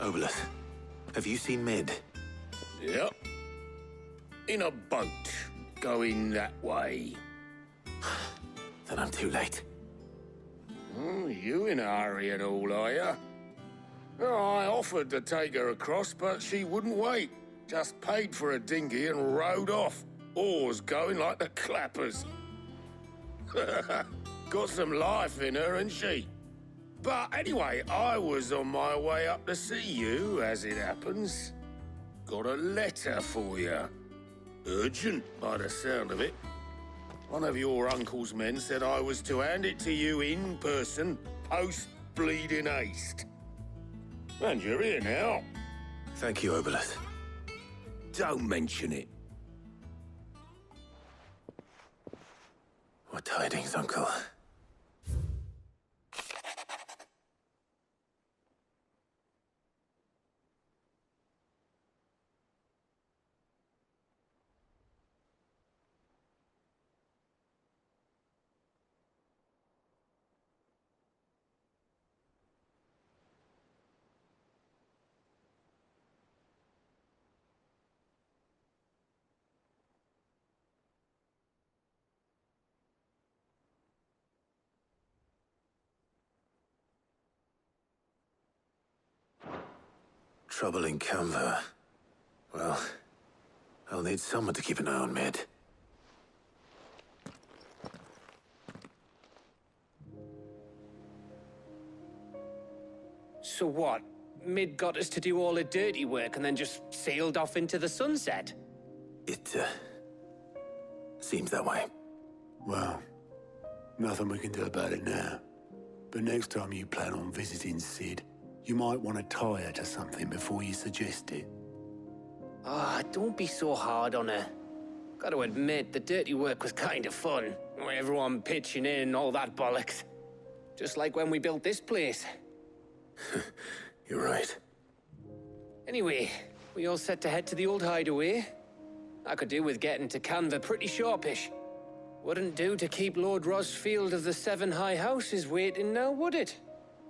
Obolus, have you seen Mid? Yep. In a boat, going that way. Then I'm too late. Oh, you in a hurry at all, are you? Oh, I offered to take her across, but she wouldn't wait. Just paid for a dinghy and rowed off. Oars going like the clappers. Got some life in her, ain't she? But anyway, I was on my way up to see you, as it happens. Got a letter for you. Urgent, by the sound of it. One of your uncle's men said I was to hand it to you in person, post-bleeding haste. And you're here now. Thank you, Obolus. Don't mention it. What tidings, Uncle? Trouble in Canva. Well, I'll need someone to keep an eye on Mid. So what? Mid got us to do all the dirty work and then just sailed off into the sunset? It, seems that way. Well, nothing we can do about it now. But next time you plan on visiting Sid, you might want to tie her to something before you suggest it. Ah, don't be so hard on her. Gotta admit, the dirty work was kind of fun. Everyone pitching in and all that bollocks. Just like when we built this place. You're right. Anyway, we all set to head to the old hideaway. I could do with getting to Canva pretty sharpish. Wouldn't do to keep Lord Rosfield of the Seven High Houses waiting now, would it?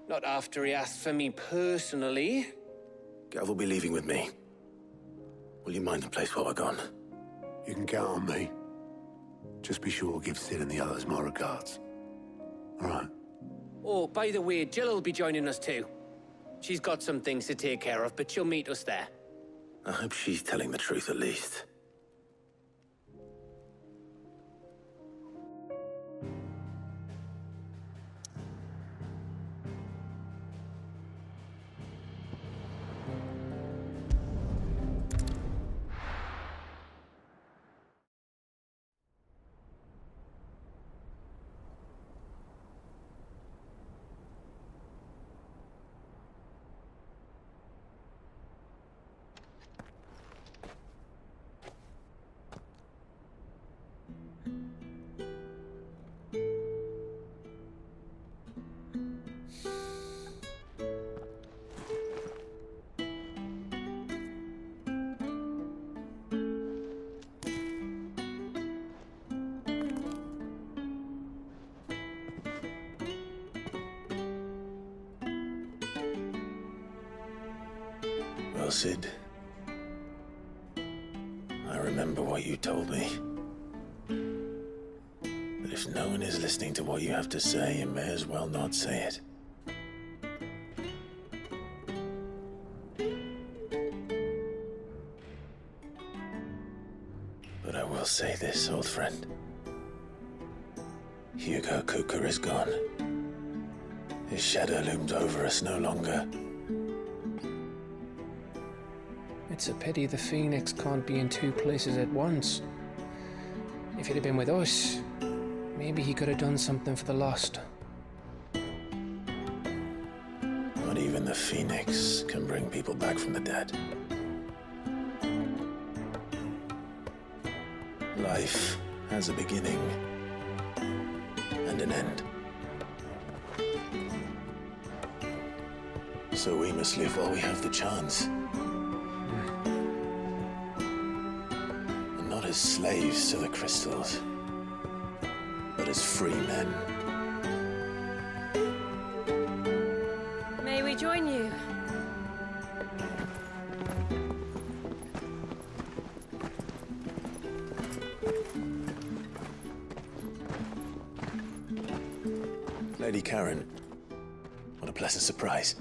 Not after he asked for me personally. Gav will be leaving with me. Will you mind the place while we're gone? You can count on me. Just be sure to give Sid and the others my regards. All right. Oh, by the way, Jill will be joining us too. She's got some things to take care of, but she'll meet us there. I hope she's telling the truth at least. Well, Sid, I remember what you told me. But if no one is listening to what you have to say, you may as well not say it. But I will say this, old friend. Hugo Cooker is gone. His shadow looms over us no longer. It's a pity the Phoenix can't be in two places at once. If he'd have been with us, maybe he could have done something for the lost. Not even the Phoenix can bring people back from the dead. Life has a beginning and an end. So we must live while we have the chance. And not as slaves to the crystals, but as free men. May we join you? Lady Karen. What a pleasant surprise.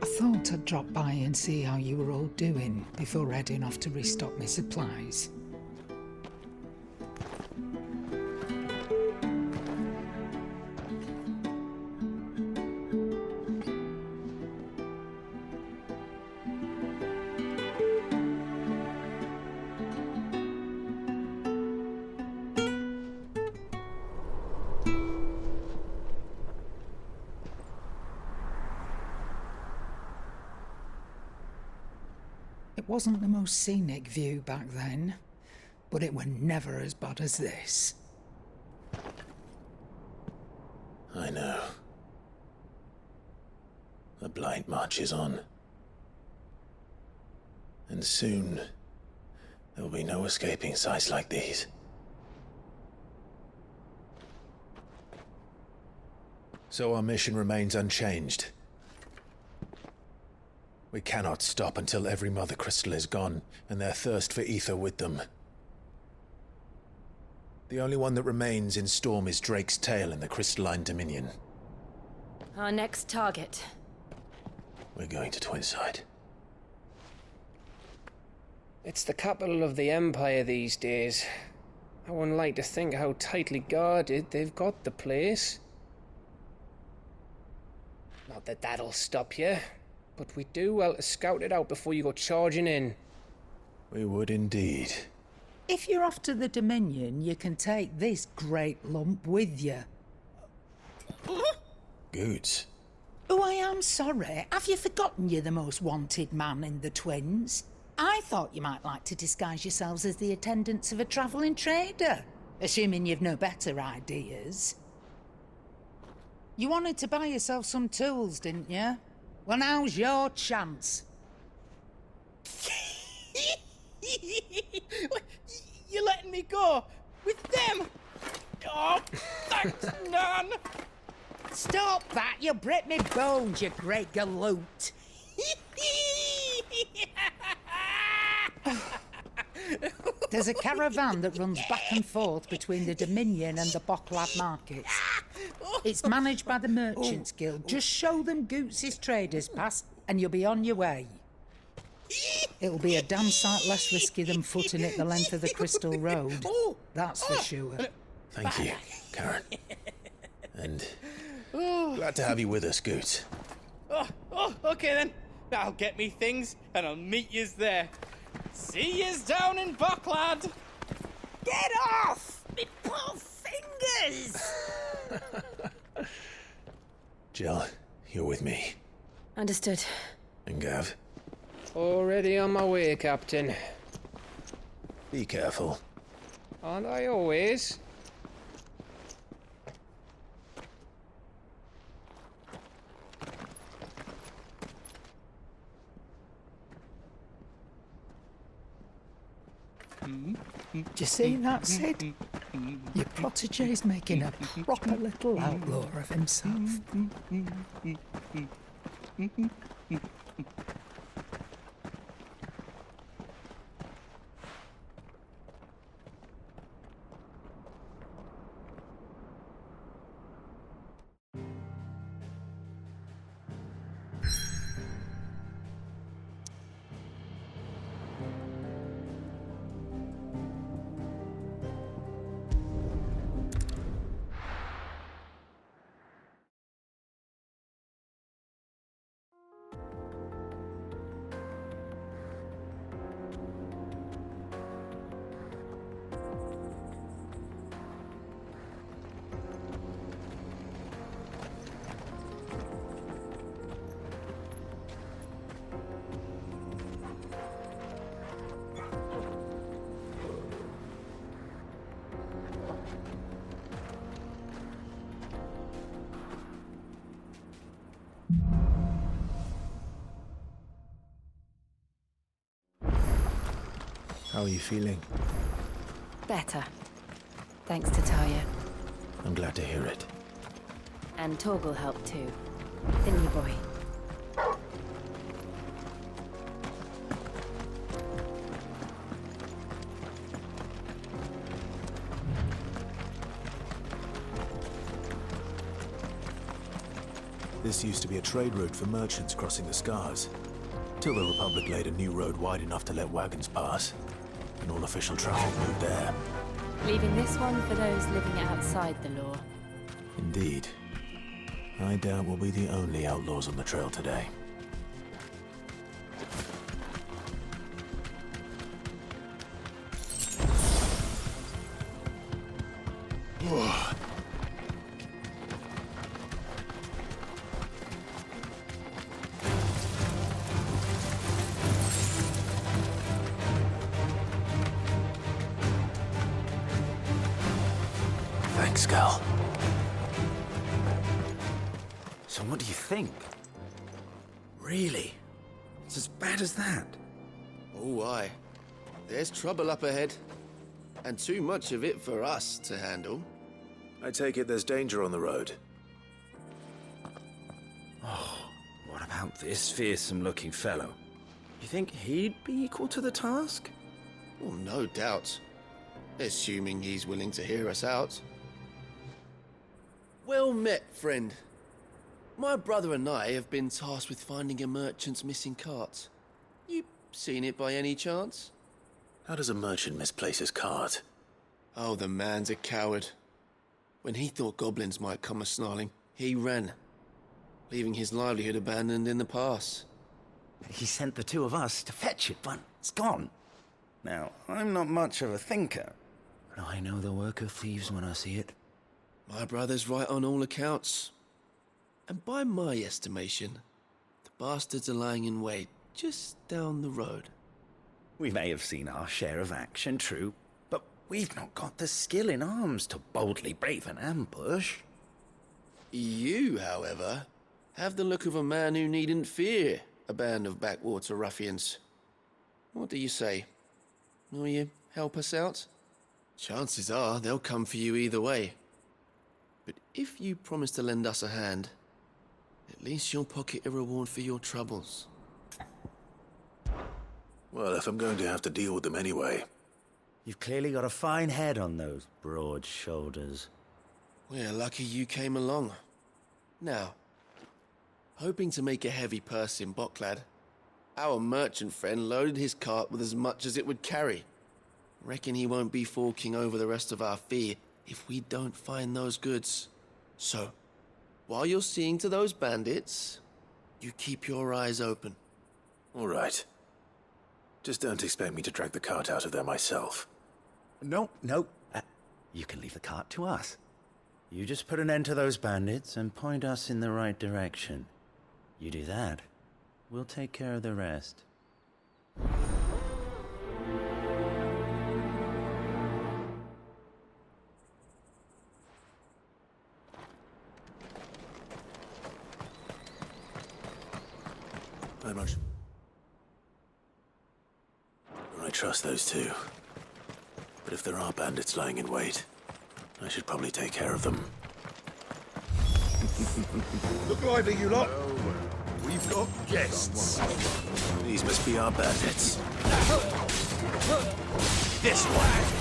I thought I'd drop by and see how you were all doing before heading off to restock my supplies. It wasn't the most scenic view back then, but it were never as bad as this. I know. The Blight marches on. And soon, there will be no escaping sights like these. So our mission remains unchanged. We cannot stop until every Mother Crystal is gone, and their thirst for ether with them. The only one that remains in Storm is Drake's tail in the Crystalline Dominion. Our next target. We're going to Twinside. It's the capital of the Empire these days. I wouldn't like to think how tightly guarded they've got the place. Not that that'll stop you, but we'd do well to scout it out before you go charging in. We would indeed. If you're off to the Dominion, you can take this great lump with you. Goods. Oh, I am sorry. Have you forgotten you're the most wanted man in the Twins? I thought you might like to disguise yourselves as the attendants of a travelling trader, assuming you've no better ideas. You wanted to buy yourself some tools, didn't you? Well, now's your chance. You're letting me go? With them? Oh, thanks, Nan! Stop that! You'll break me bones, you great galoot! There's a caravan that runs back and forth between the Dominion and the Bocklad markets. It's managed by the Merchants Guild. Just show them Goots' traders pass and you'll be on your way. It'll be a damn sight less risky than footing it the length of the Crystal Road. That's for sure. Thank you, Karen. And glad to have you with us, Goots. Okay then. I'll get me things and I'll meet yous there. See yous down in Bocklad. Get off! Me poor fingers! Jill, you're with me. Understood. And Gav, Already on my way, Captain. be careful. Aren't I always? Do you see that, Sid? Your protege's making a proper little outlaw of himself. How are you feeling? Better. Thanks to Talia. I'm glad to hear it. And Torgal helped too. Didn't you, boy? This used to be a trade route for merchants crossing the Scars, till the Republic laid a new road wide enough to let wagons pass, and all official traffic moved there. Leaving this one for those living outside the law. Indeed. I doubt we'll be the only outlaws on the trail today. Thanks, Cal. So what do you think? Really? It's as bad as that? Oh, aye. There's trouble up ahead. And too much of it for us to handle. I take it there's danger on the road. What about this fearsome-looking fellow? You think he'd be equal to the task? Well, no doubt. Assuming he's willing to hear us out. Well met, friend. My brother and I have been tasked with finding a merchant's missing cart. You seen it by any chance? How does a merchant misplace his cart? Oh, the man's a coward. When he thought goblins might come a-snarling, he ran, leaving his livelihood abandoned in the pass. He sent the two of us to fetch it, but it's gone. Now, I'm not much of a thinker, but I know the work of thieves when I see it. My brother's right on all accounts. And by my estimation, the bastards are lying in wait just down the road. We may have seen our share of action, true, but we've not got the skill in arms to boldly brave an ambush. You, however, have the look of a man who needn't fear a band of backwater ruffians. What do you say? Will you help us out? Chances are they'll come for you either way. But if you promise to lend us a hand, at least you'll pocket a reward for your troubles. Well, if I'm going to have to deal with them anyway. You've clearly got a fine head on those broad shoulders. We're lucky you came along. Now, hoping to make a heavy purse in Bocklad, our merchant friend loaded his cart with as much as it would carry. Reckon he won't be forking over the rest of our fee if we don't find those goods. So, while you're seeing to those bandits, you keep your eyes open. All right. Just don't expect me to drag the cart out of there myself. No. You can leave the cart to us. You just put an end to those bandits and point us in the right direction. You do that, we'll take care of the rest. Very much. I trust those two. But if there are bandits lying in wait, I should probably take care of them. Look lively, you lot. We've got guests. These must be our bandits. This one.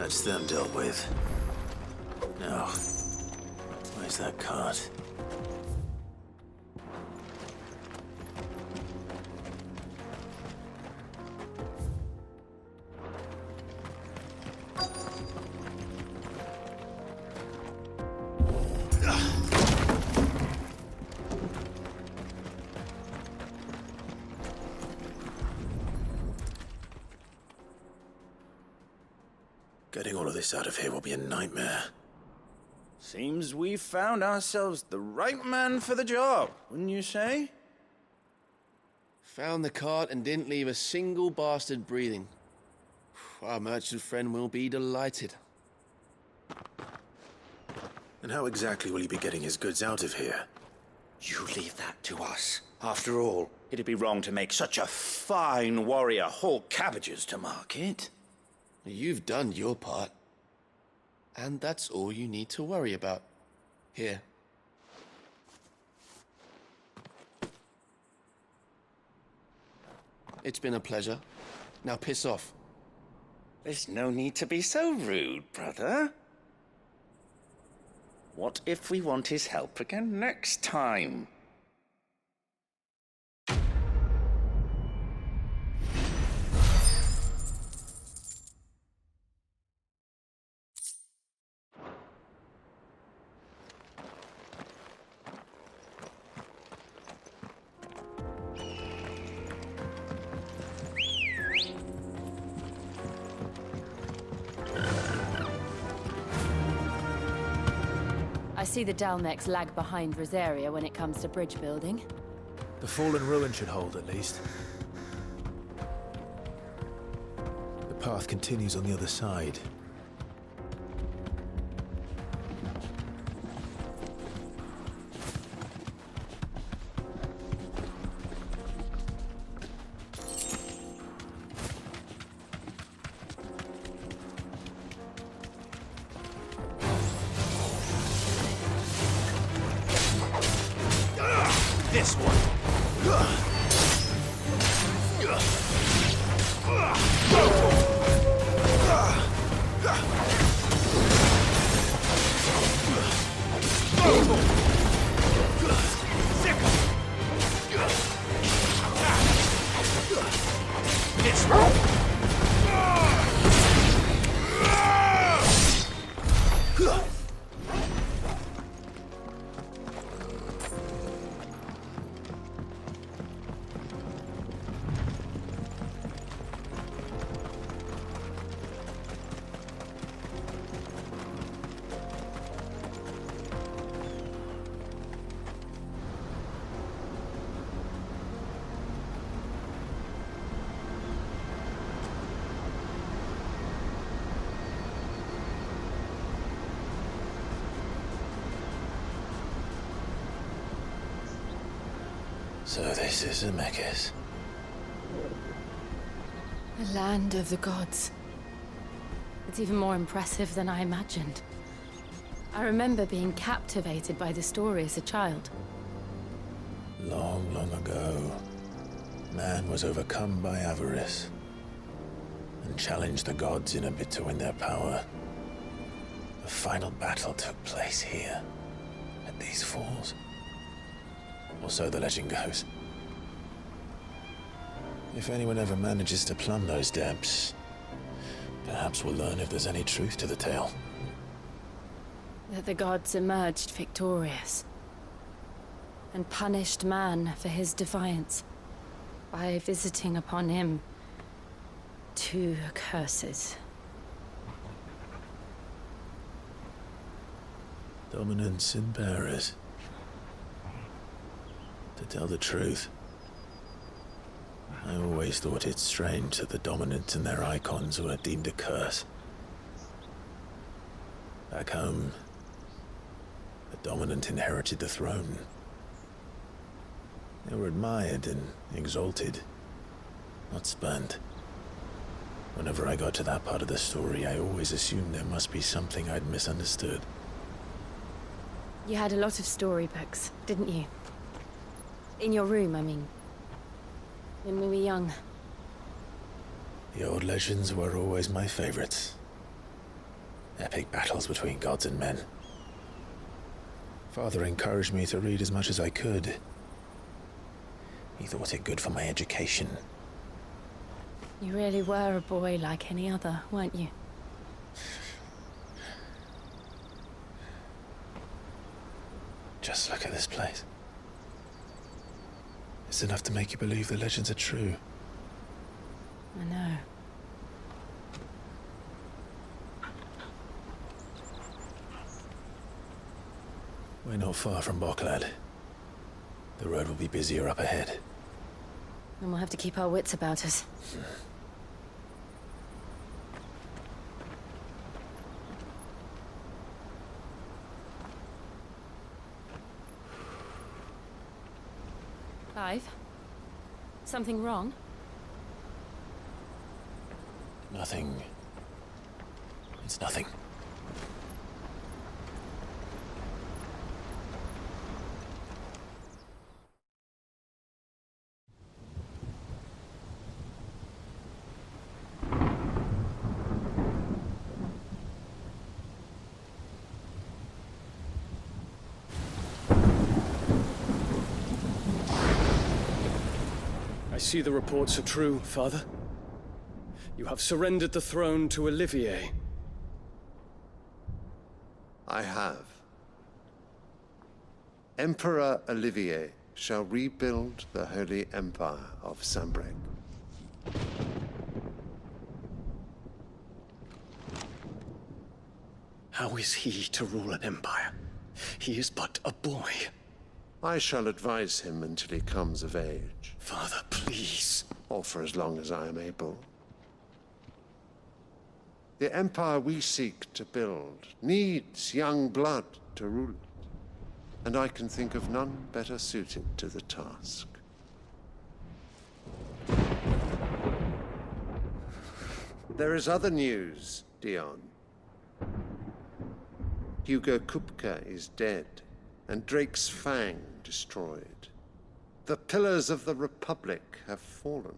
That's them dealt with. Now, where's that cart? Getting all of this out of here will be a nightmare. Seems we've found ourselves the right man for the job, wouldn't you say? Found the cart and didn't leave a single bastard breathing. Our merchant friend will be delighted. And how exactly will he be getting his goods out of here? You leave that to us. After all, it'd be wrong to make such a fine warrior haul cabbages to market. You've done your part. And that's all you need to worry about. Here. It's been a pleasure. Now piss off. There's no need to be so rude, brother. What if we want his help again next time? I see the Dalnecs lag behind Rosaria when it comes to bridge building. The fallen ruin should hold, at least. The path continues on the other side. This one. This one. So this is Eikons. The land of the gods. It's even more impressive than I imagined. I remember being captivated by the story as a child. Long, long ago, man was overcome by avarice and challenged the gods in a bid to win their power. The final battle took place here, at these falls. Or so the legend goes. If anyone ever manages to plumb those depths, perhaps we'll learn if there's any truth to the tale. That the gods emerged victorious and punished man for his defiance by visiting upon him 2 curses. Dominance and bearers. To tell the truth, I always thought it strange that the dominant and their Eikons were deemed a curse. Back home, the dominant inherited the throne. They were admired and exalted, not spurned. Whenever I got to that part of the story, I always assumed there must be something I'd misunderstood. You had a lot of storybooks, didn't you? In your room, I mean. When we were young. The old legends were always my favorites. Epic battles between gods and men. Father encouraged me to read as much as I could. He thought it good for my education. You really were a boy like any other, weren't you? Just look at this place. It's enough to make you believe the legends are true. I know. We're not far from Boklad. The road will be busier up ahead. And we'll have to keep our wits about us. Clive? Something wrong? Nothing. It's nothing. I see the reports are true, Father. You have surrendered the throne to Olivier. I have. Emperor Olivier shall rebuild the Holy Empire of Sanbreque. How is he to rule an empire? He is but a boy. I shall advise him until he comes of age. Father, please. Or for as long as I am able. The empire we seek to build needs young blood to rule it, and I can think of none better suited to the task. There is other news, Dion. Hugo Kupka is dead, and Drake's Fang destroyed. The pillars of the Republic have fallen.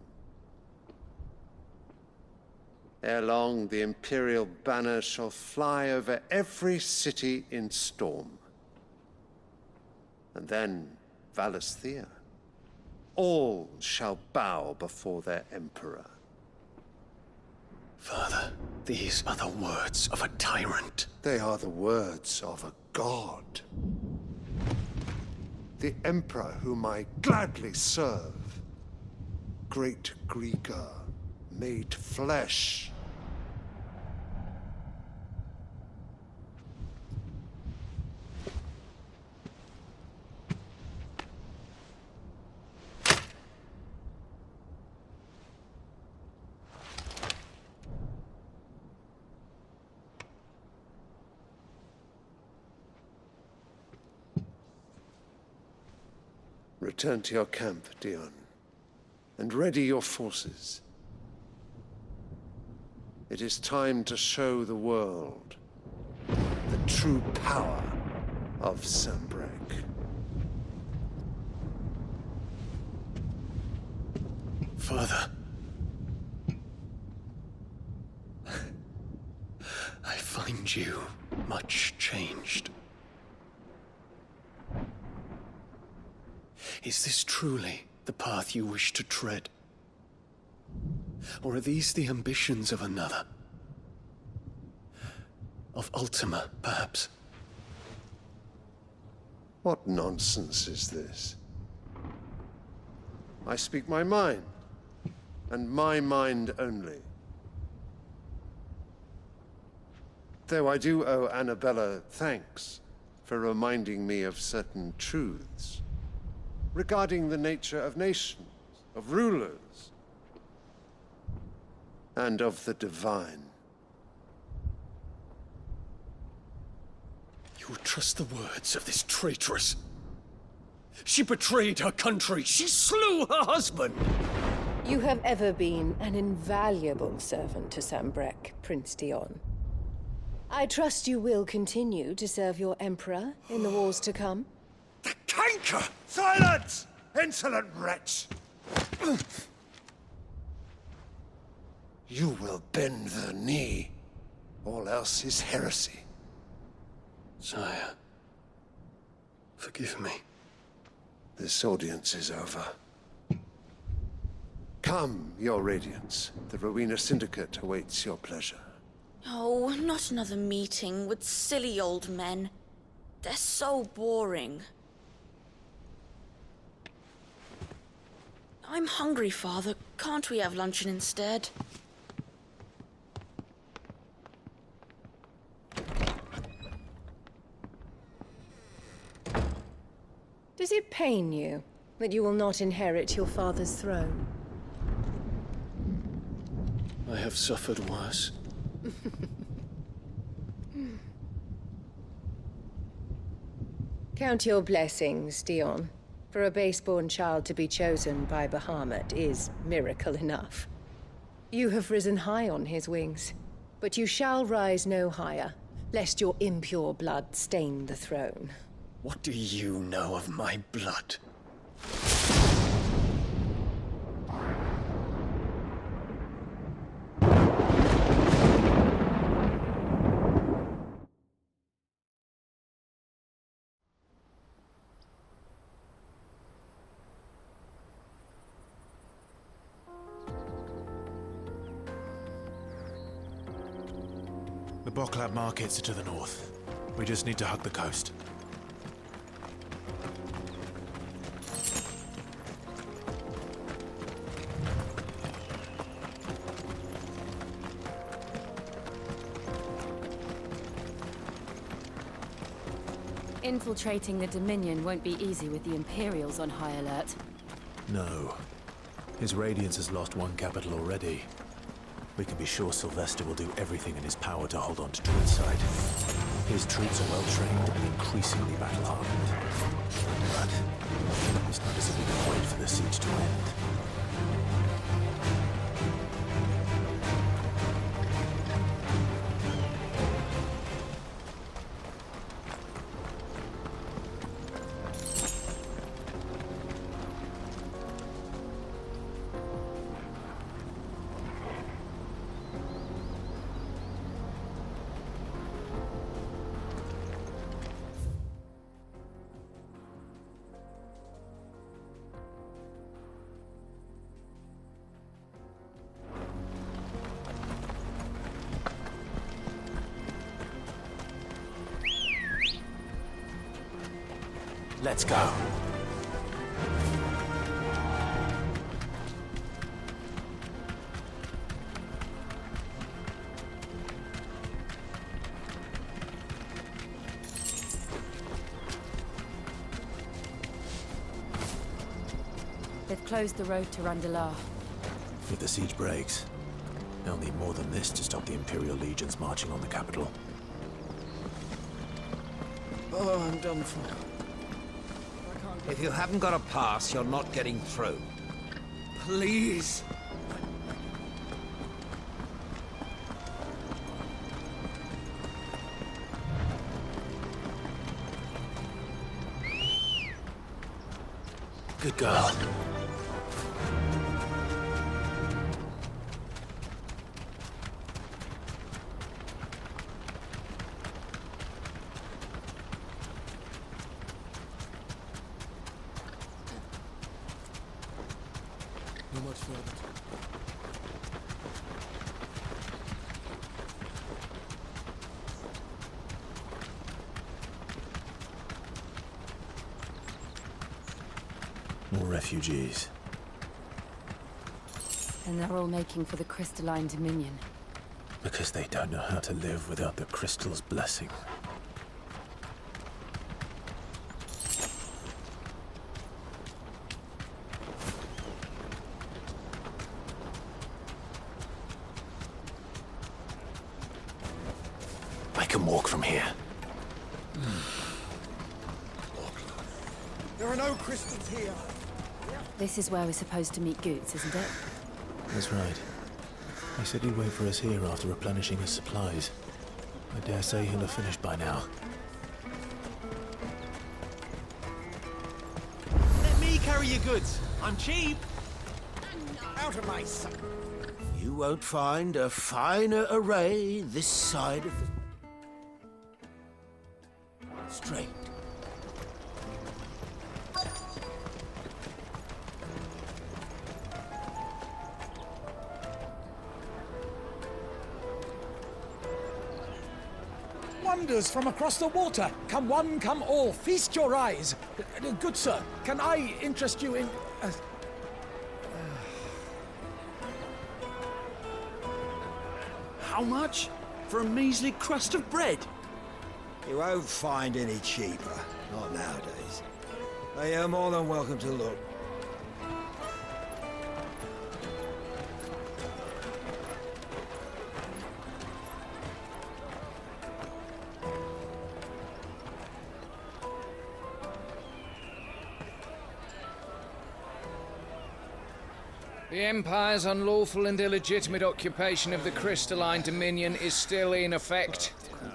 Ere long, the Imperial banner shall fly over every city in Storm. And then Valisthea. All shall bow before their Emperor. Father, these are the words of a tyrant. They are the words of a god. The Emperor whom I gladly serve. Great Greeker, made flesh. Return to your camp, Dion, and ready your forces. It is time to show the world the true power of Sanbreque. Father. I find you much changed. Is this truly the path you wish to tread? Or are these the ambitions of another? Of Ultima, perhaps? What nonsense is this? I speak my mind, and my mind only. Though I do owe Annabella thanks for reminding me of certain truths regarding the nature of nations, of rulers, and of the divine. You would trust the words of this traitress? She betrayed her country. She slew her husband. You have ever been an invaluable servant to Sanbreque, Prince Dion. I trust you will continue to serve your Emperor in the wars to come. The canker! Silence! Insolent wretch! You will bend the knee All else is heresy. Sire, forgive me. This audience is over. Come, Your Radiance. The Rowena Syndicate awaits your pleasure. Oh, not another meeting with silly old men. They're so boring. I'm hungry, Father. Can't we have luncheon instead? Does it pain you that you will not inherit your father's throne? I have suffered worse. Count your blessings, Dion. For a base-born child to be chosen by Bahamut is miracle enough. You have risen high on his wings, but you shall rise no higher, lest your impure blood stain the throne. What do you know of my blood? The Boklab markets are to the north. We just need to hug the coast. Infiltrating the Dominion won't be easy with the Imperials on high alert. No. His Radiance has lost one capital already. We can be sure Sylvester will do everything in his power to hold on to Twinside. His troops are well-trained and increasingly battle-hardened. But it's not as if we can wait for the siege to end. Let's go. They've closed the road to Randalar. If the siege breaks, they'll need more than this to stop the Imperial legions marching on the capital. Oh, I'm done for. If you haven't got a pass, you're not getting through. Please. Good girl. Not much further. More refugees. And they're all making for the crystalline Dominion. Because they don't know how to live without the crystal's blessing. I can walk from here. There are no crystals here. This is where we're supposed to meet Goots, isn't it? That's right. He said he'd wait for us here after replenishing his supplies. I dare say he'll have finished by now. Let me carry your goods. I'm cheap. Out of my sight. You won't find a finer array this side of the... Straight. Wonders from across the water. Come one, come all. Feast your eyes. Good sir, can I interest you in... How much? For a measly crust of bread? You won't find any cheaper. Not nowadays. But you're more than welcome to look. The Empire's unlawful and illegitimate occupation of the crystalline dominion is still in effect.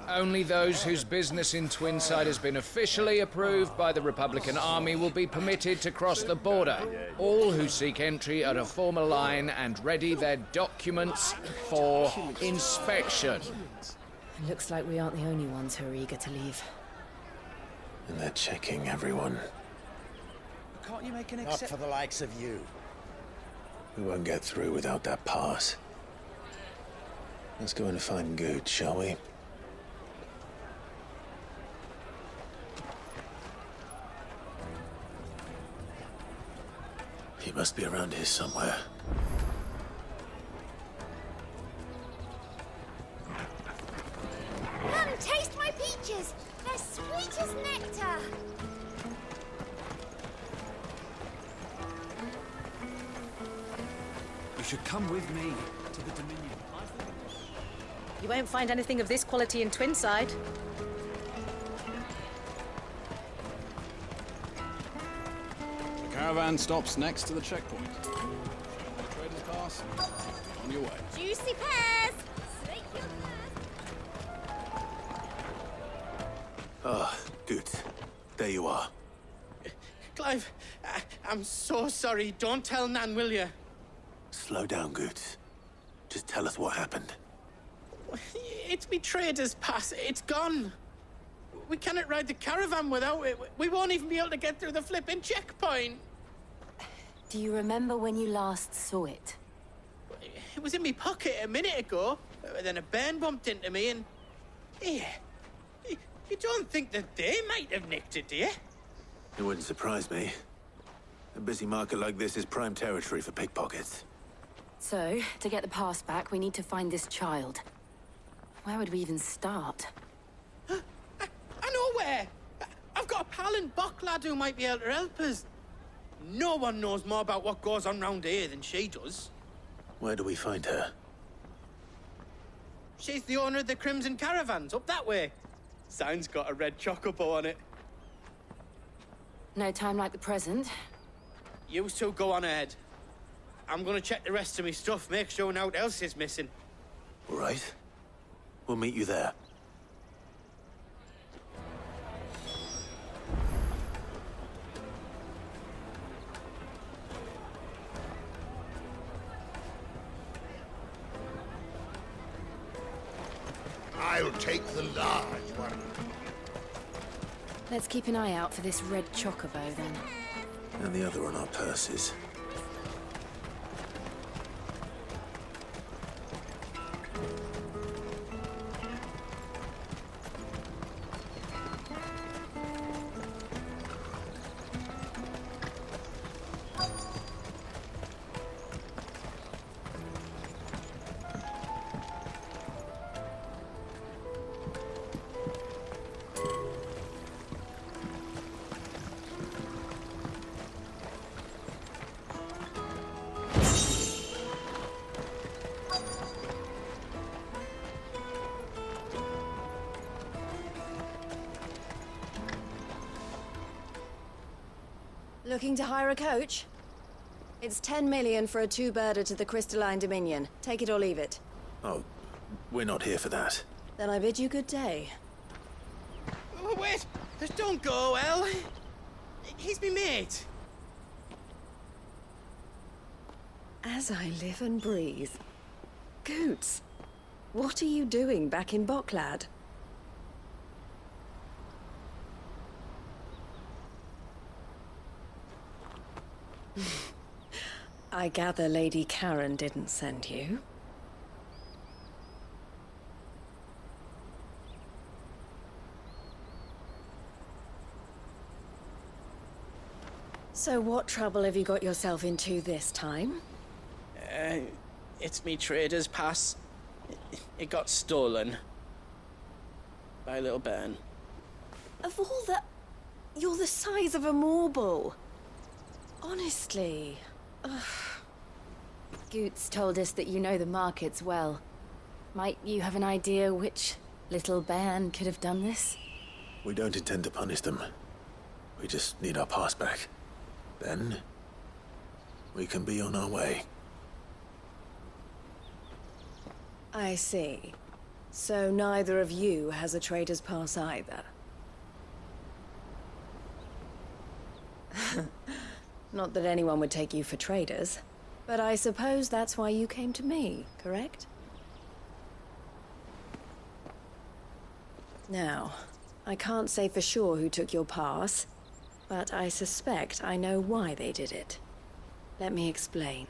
Only those whose business in Twinside has been officially approved by the Republican Army will be permitted to cross the border. All who seek entry are to form a line and ready their documents for inspection. It looks like we aren't the only ones who are eager to leave. And they're checking everyone. Can't you make an Not for the likes of you. We won't get through without that pass. Let's go and find Good, shall we? He must be around here somewhere. Come, taste my peaches! They're sweet as nectar! You should come with me to the Dominion. You won't find anything of this quality in Twinside. The caravan stops next to the checkpoint. Trader's pass. On your way. Juicy pears! Slake your Ah, Good. There you are. Clive, I'm so sorry. Don't tell Nan, will you? Slow down, Good. Just tell us what happened. It's me trader's pass. It's gone. We cannot ride the caravan without it. We won't even be able to get through the flipping checkpoint. Do you remember when you last saw it? It was in my pocket a minute ago. Then a bairn bumped into me and... Yeah. You don't think that they might have nicked it, do you? It wouldn't surprise me. A busy market like this is prime territory for pickpockets. So, to get the pass back, we need to find this child. Where would we even start? I know where! I've got a pal in Buck lad who might be able to help us. No one knows more about what goes on round here than she does. Where do we find her? She's the owner of the Crimson Caravans, up that way. Sign's got a red chocobo on it. No time like the present. You two go on ahead. I'm gonna check the rest of my stuff, make sure naught else is missing. All right. We'll meet you there. I'll take the large one. Let's keep an eye out for this red chocobo, then. And the other on our purses. Looking to hire a coach? It's 10 million for a two-birder to the Crystalline Dominion. Take it or leave it. Oh, we're not here for that. Then I bid you good day. Oh, wait! Don't go, El. He's me mate. As I live and breathe. Goots, what are you doing back in Boklad? I gather Lady Karen didn't send you. So what trouble have you got yourself into this time? It's me trader's pass. It got stolen. By a little bairn. Of all the... You're the size of a marble. Honestly. Ugh. Goots told us that you know the markets well. Might you have an idea which little bairn could have done this? We don't intend to punish them. We just need our pass back. Then, we can be on our way. I see. So neither of you has a trader's pass either. Not that anyone would take you for traders, but I suppose that's why you came to me, correct? Now, I can't say for sure who took your pass, but I suspect I know why they did it. Let me explain.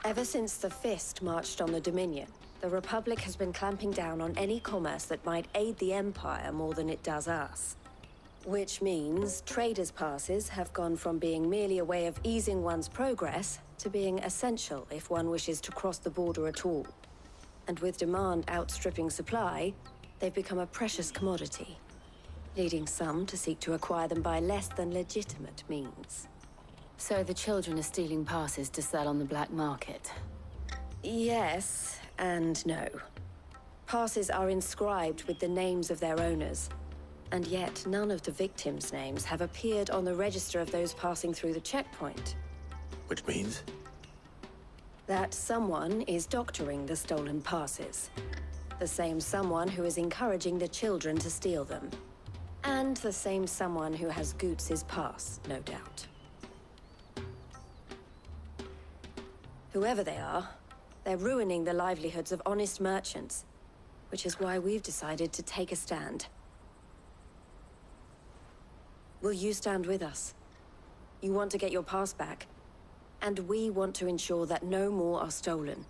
Ever since the Fist marched on the Dominion, the Republic has been clamping down on any commerce that might aid the Empire more than it does us. Which means traders' passes have gone from being merely a way of easing one's progress to being essential if one wishes to cross the border at all. And with demand outstripping supply, they've become a precious commodity, leading some to seek to acquire them by less than legitimate means. So the children are stealing passes to sell on the black market? Yes, and no. Passes are inscribed with the names of their owners, and yet none of the victims' names have appeared on the register of those passing through the checkpoint. Which means? That someone is doctoring the stolen passes. The same someone who is encouraging the children to steal them. And the same someone who has Goots' pass, no doubt. Whoever they are, they're ruining the livelihoods of honest merchants, which is why we've decided to take a stand. Will you stand with us? You want to get your pass back, and we want to ensure that no more are stolen.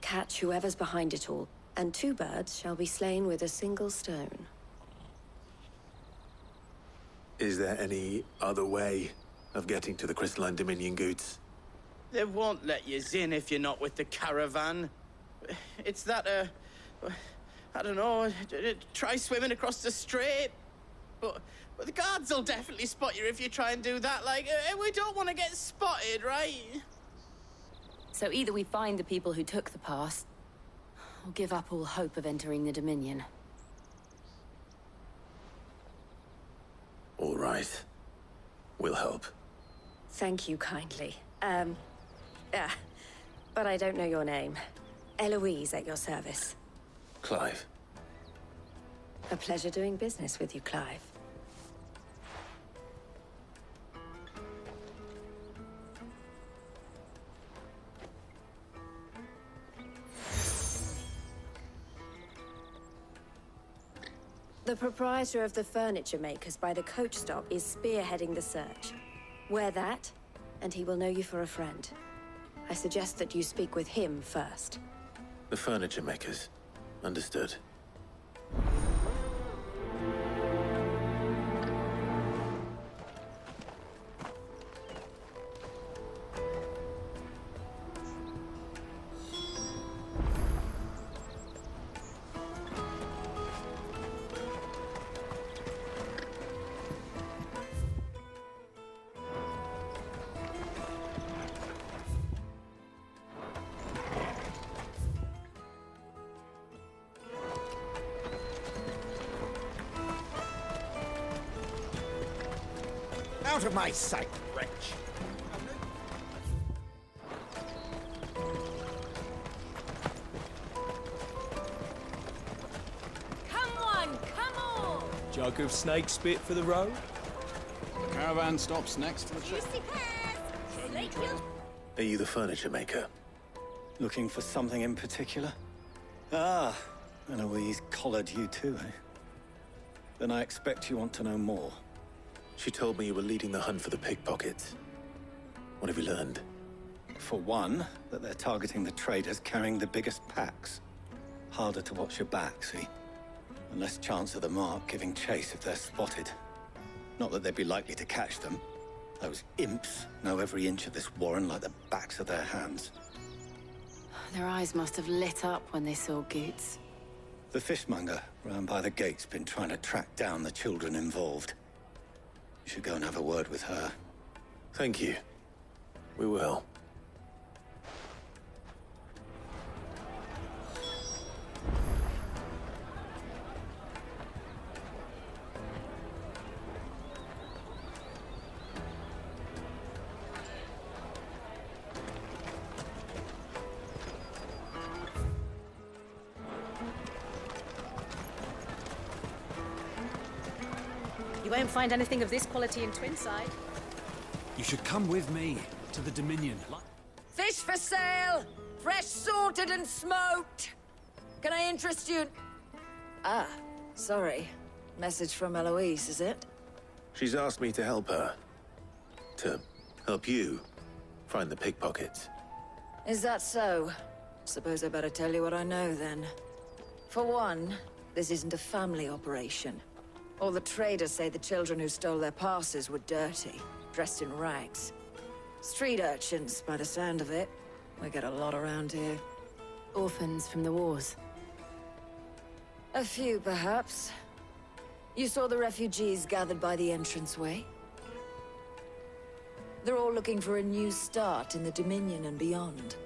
Catch whoever's behind it all, and 2 birds shall be slain with a single stone. Is there any other way of getting to the Crystalline Dominion, Goots? They won't let you in if you're not with the caravan. It's that, I don't know, try swimming across the strait. But the guards will definitely spot you if you try and do that. Like, we don't want to get spotted, right? So either we find the people who took the pass, or give up all hope of entering the Dominion. All right. We'll help. Thank you kindly. But I don't know your name. Eloise at your service. Clive. A pleasure doing business with you, Clive. The proprietor of the furniture makers by the coach stop is spearheading the search. Wear that, and he will know you for a friend. I suggest that you speak with him first. The furniture makers. Understood. Out of my sight, wretch! Jug of snake spit for the road? The caravan stops next to the checkpoint. Are you the furniture maker? Looking for something in particular? Ah, Eloise collared you too, eh? Then I expect you want to know more. She told me you were leading the hunt for the pickpockets. What have you learned? For one, that they're targeting the traders carrying the biggest packs. Harder to watch your back, see? And less chance of the mark giving chase if they're spotted. Not that they'd be likely to catch them. Those imps know every inch of this warren like the backs of their hands. Their eyes must have lit up when they saw Goots. The fishmonger round by the gate's been trying to track down the children involved. You should go and have a word with her. Thank you. We will. You won't find anything of this quality in Twinside. You should come with me to the Dominion. Fish for sale! Fresh sorted and smoked! Can I interest you? Ah, sorry. Message from Eloise, is it? She's asked me to help her. To help you find the pickpockets. Is that so? Suppose I better tell you what I know, then. For one, this isn't a family operation. All the traders say the children who stole their passes were dirty, dressed in rags. Street urchins, by the sound of it. We get a lot around here. Orphans from the wars. A few, perhaps. You saw the refugees gathered by the entranceway? They're all looking for a new start in the Dominion and beyond.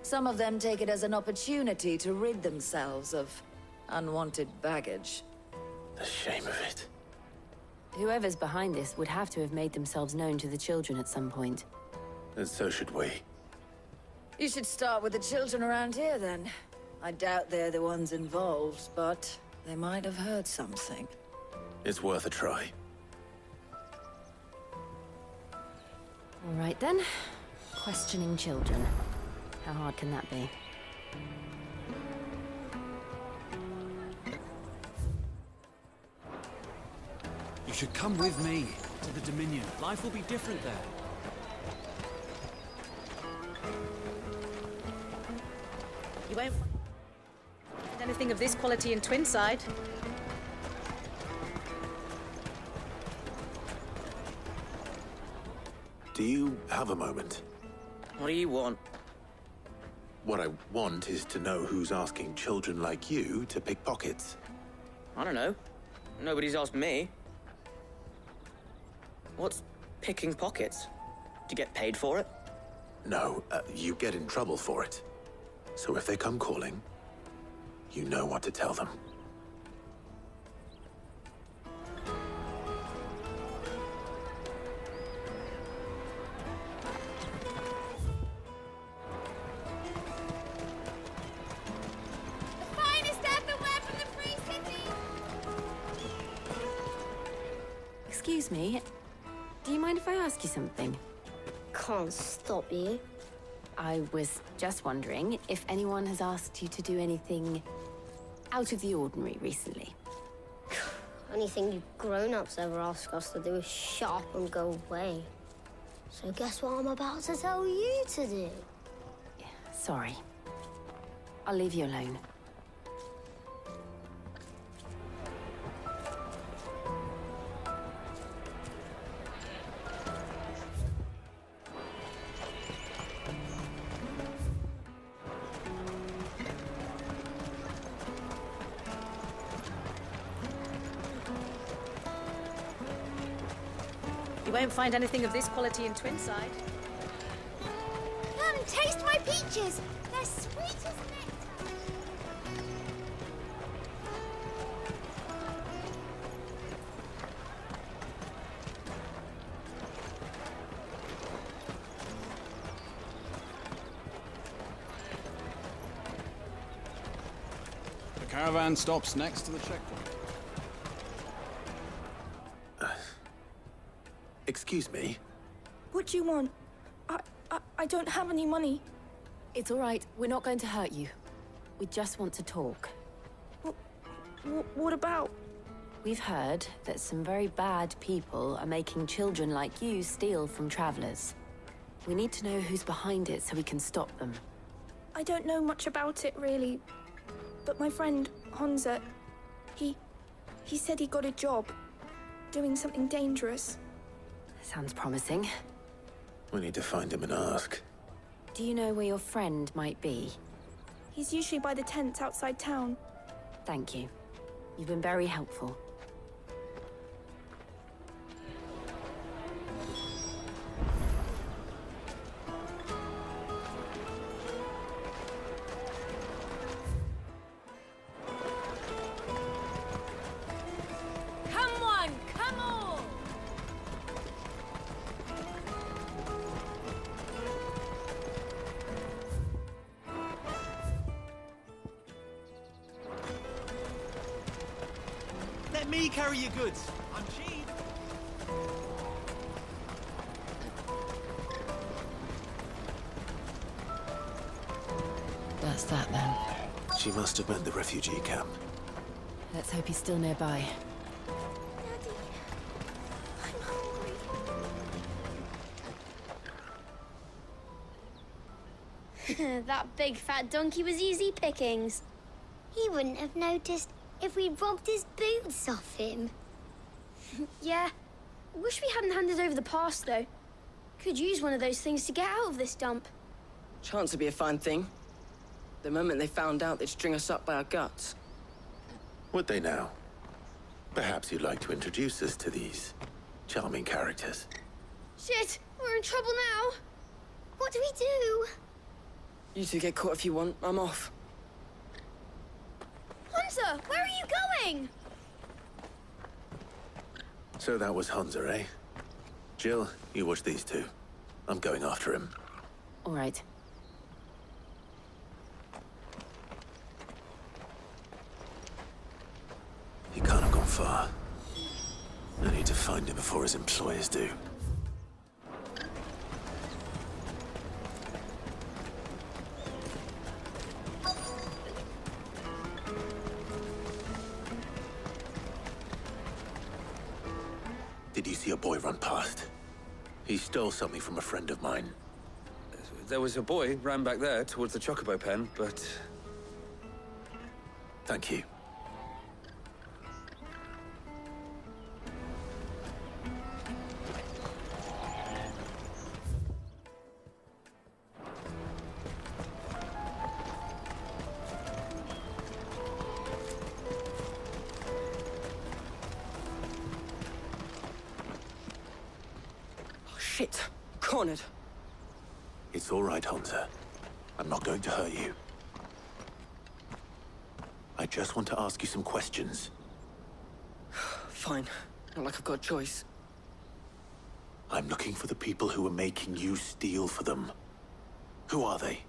Some of them take it as an opportunity to rid themselves of unwanted baggage. The shame of it. Whoever's behind this would have to have made themselves known to the children at some point. And so should we. You should start with the children around here, then. I doubt they're the ones involved, but they might have heard something. It's worth a try. All right, then. Questioning children. How hard can that be? You should come with me to the Dominion. Life will be different there. You won't find anything of this quality in Twinside. Do you have a moment? What do you want? What I want is to know who's asking children like you to pick pockets. I don't know. Nobody's asked me. What's picking pockets? Do you get paid for it? No, you get in trouble for it. So if they come calling, you know what to tell them. Excuse me, do you mind if I ask you something? Can't stop you. I was just wondering if anyone has asked you to do anything out of the ordinary recently. Anything you grown-ups ever ask us to do is shut up and go away. So guess what I'm about to tell you to do? Sorry. I'll leave you alone. You won't find anything of this quality in Twinside. Come, taste my peaches! They're sweet as nectar! The caravan stops next to the checkpoint. Excuse me? What do you want? I don't have any money. It's all right. We're not going to hurt you. We just want to talk. What about? We've heard that some very bad people are making children like you steal from travelers. We need to know who's behind it so we can stop them. I don't know much about it, really. But my friend, Honza, he said he got a job doing something dangerous. Sounds promising. We need to find him and ask. Do you know where your friend might be? He's usually by the tents outside town. Thank you. You've been very helpful. Come on, come on! Let me carry your goods. I'm cheap. That's that then. She must have meant the refugee camp. Let's hope he's still nearby. That big fat donkey was easy pickings. He wouldn't have noticed if we'd robbed his boots off him. Yeah. Wish we hadn't handed over the pass, though. Could use one of those things to get out of this dump. Chance would be a fine thing. The moment they found out, they'd string us up by our guts. Would they now? Perhaps you'd like to introduce us to these charming characters. Shit, we're in trouble now. What do we do? You two get caught if you want. I'm off. Hunter, where are you going? So that was Hunter, eh? Jill, you watch these two. I'm going after him. All right. He can't have gone far. I need to find him before his employers do. Did you see a boy run past? He stole something from a friend of mine. There was a boy ran back there towards the chocobo pen, but... Thank you. Shit. Cornered. It's all right, Hunter. I'm not going to hurt you. I just want to ask you some questions. Fine. Not like I've got a choice. I'm looking for the people who are making you steal for them. Who are they?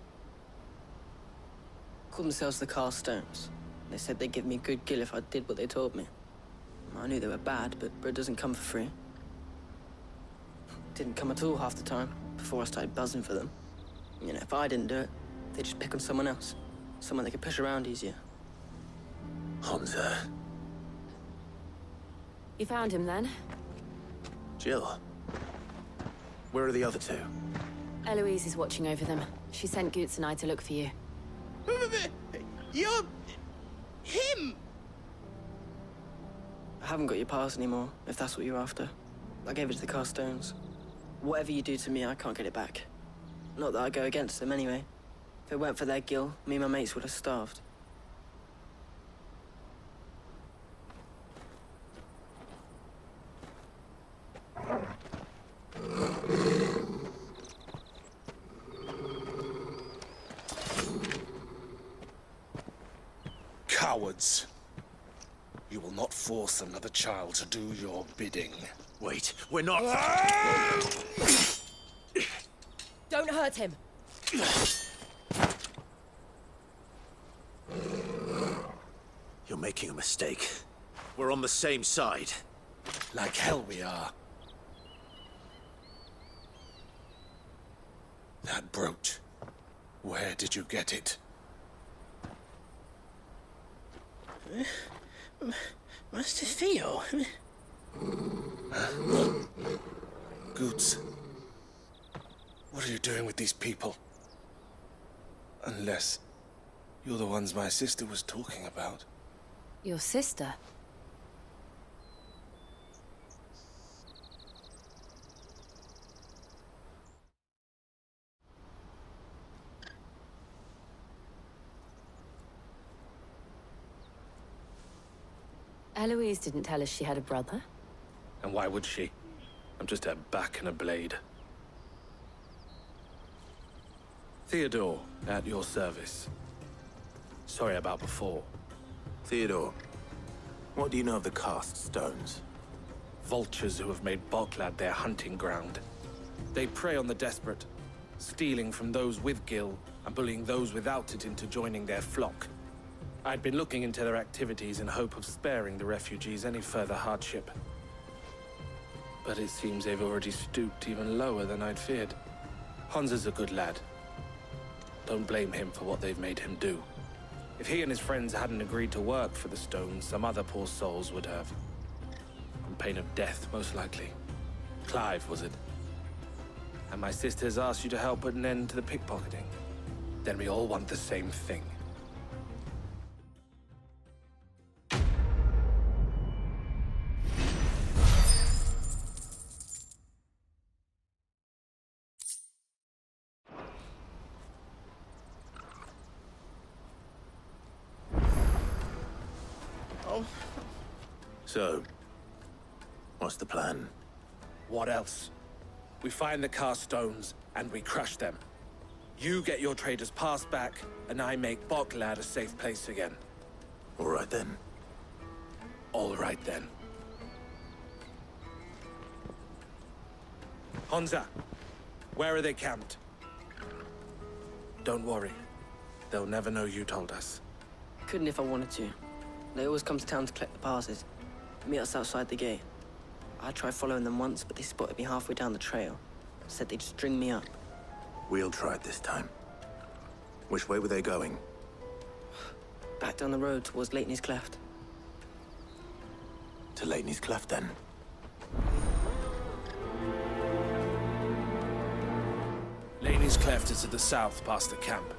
Called themselves the Carstones. They said they'd give me a good gill if I did what they told me. I knew they were bad, but bread doesn't come for free. Didn't come at all half the time, before I started buzzing for them. You know, if I didn't do it, they'd just pick on someone else. Someone they could push around easier. Hunter. You found him then? Jill. Where are the other two? Eloise is watching over them. She sent Goots and I to look for you. You're... him! I haven't got your pass anymore, if that's what you're after. I gave it to the Carstones. Whatever you do to me, I can't get it back. Not that I go against them anyway. If it weren't for their gill, me and my mates would have starved. Cowards. You will not force another child to do your bidding. Wait, we're not... Don't hurt him. You're making a mistake. We're on the same side. Like hell we are. That brooch. Where did you get it? Master Theo? Goots. What are you doing with these people? Unless you're the ones my sister was talking about. Your sister? Eloise didn't tell us she had a brother. And why would she? I'm just her back and a blade. Theodore, at your service. Sorry about before. Theodore, what do you know of the cast stones? Vultures who have made Boklad their hunting ground. They prey on the desperate, stealing from those with Gil and bullying those without it into joining their flock. I'd been looking into their activities in hope of sparing the refugees any further hardship. But it seems they've already stooped even lower than I'd feared. Hans is a good lad. Don't blame him for what they've made him do. If he and his friends hadn't agreed to work for the stones, some other poor souls would have. On pain of death, most likely. Clive, was it? And my sisters asked you to help put an end to the pickpocketing. Then we all want the same thing. So, what's the plan? What else? We find the cast stones, and we crush them. You get your trader's pass back, and I make Boklad a safe place again. All right then. All right then. Honza, where are they camped? Don't worry. They'll never know you told us. Couldn't if I wanted to. They always come to town to collect the passes. Meet us outside the gate. I tried following them once, but they spotted me halfway down the trail. Said they'd string me up. We'll try it this time. Which way were they going? Back down the road towards Leighton's Cleft. To Leighton's Cleft, then? Leighton's Cleft is to the south, past the camp.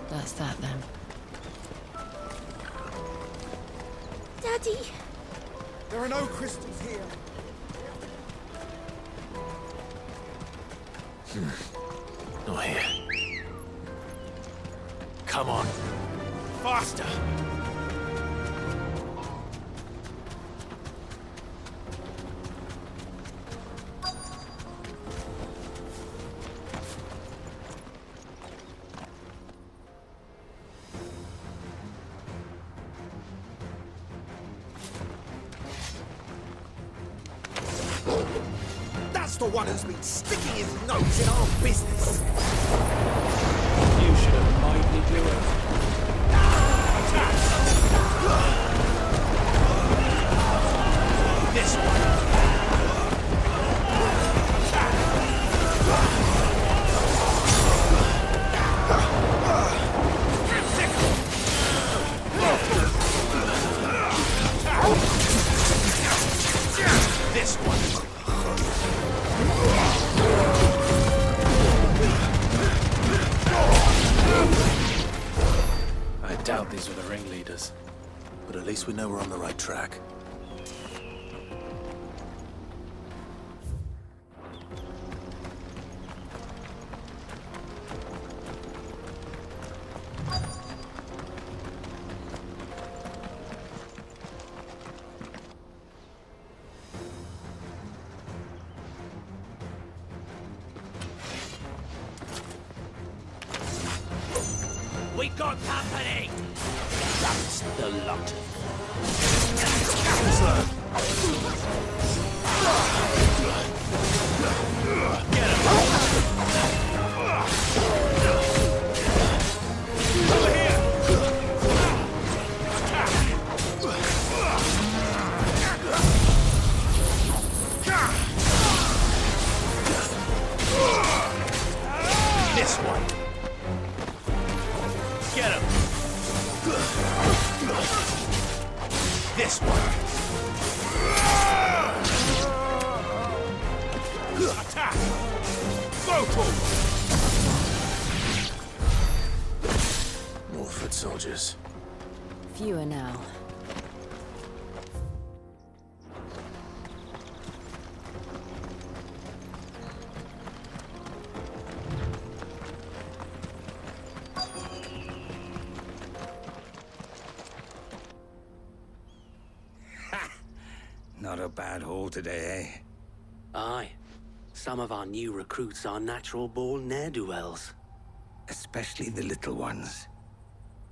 That's that, then. Daddy! There are no crystals here. Not here. Come on. Faster! That's the one who's been sticking his nose in our business. You should have made me do it. This one. This one. I doubt these were the ringleaders. But at least we know we're on the right track. We got company! That's the lot. This one. Get him. This one. Attack! Vocal! More foot soldiers. Fewer now. Not a bad haul today, eh? Aye. Some of our new recruits are natural-born ne'er-do-wells. Especially the little ones.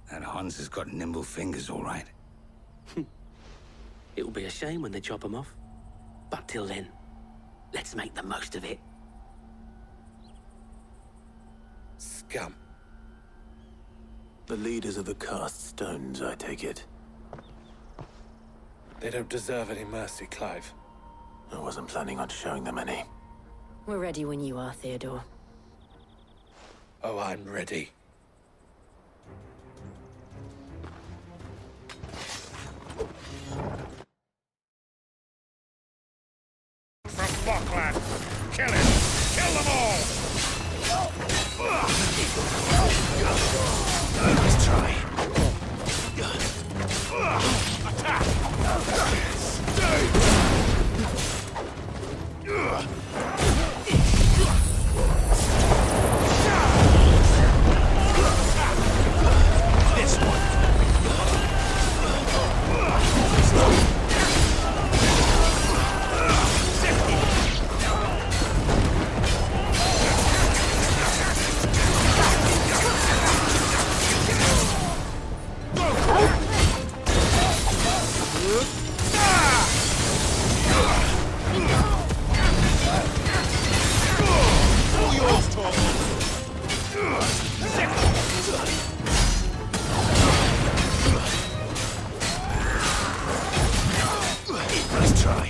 That Hans has got nimble fingers, all right. It'll be a shame when they chop them off. But till then, let's make the most of it. Scum. The leaders of the cast stones, I take it. They don't deserve any mercy, Clive. I wasn't planning on showing them any. We're ready when you are, Theodore. Oh, I'm ready. From Buckland. Kill it! Kill them all! Let's try. Attack! This one. Let's try.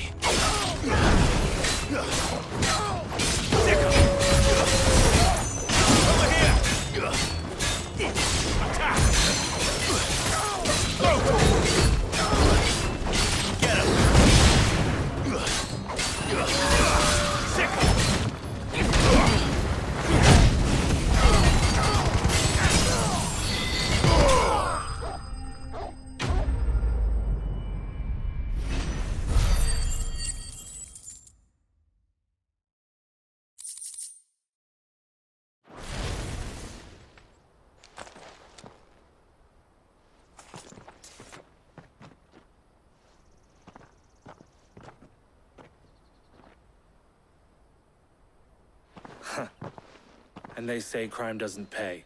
And they say crime doesn't pay.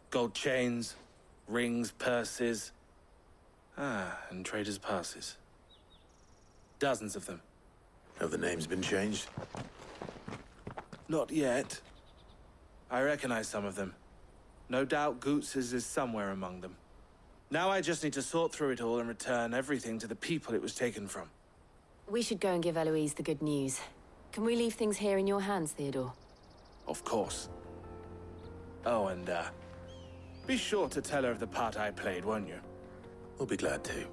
Gold chains, rings, purses. And traders' passes. Dozens of them. Have the names been changed? Not yet. I recognize some of them. No doubt Goots's is somewhere among them. Now I just need to sort through it all and return everything to the people it was taken from. We should go and give Eloise the good news. Can we leave things here in your hands, Theodore? Of course. Oh, and be sure to tell her of the part I played, won't you? We'll be glad to.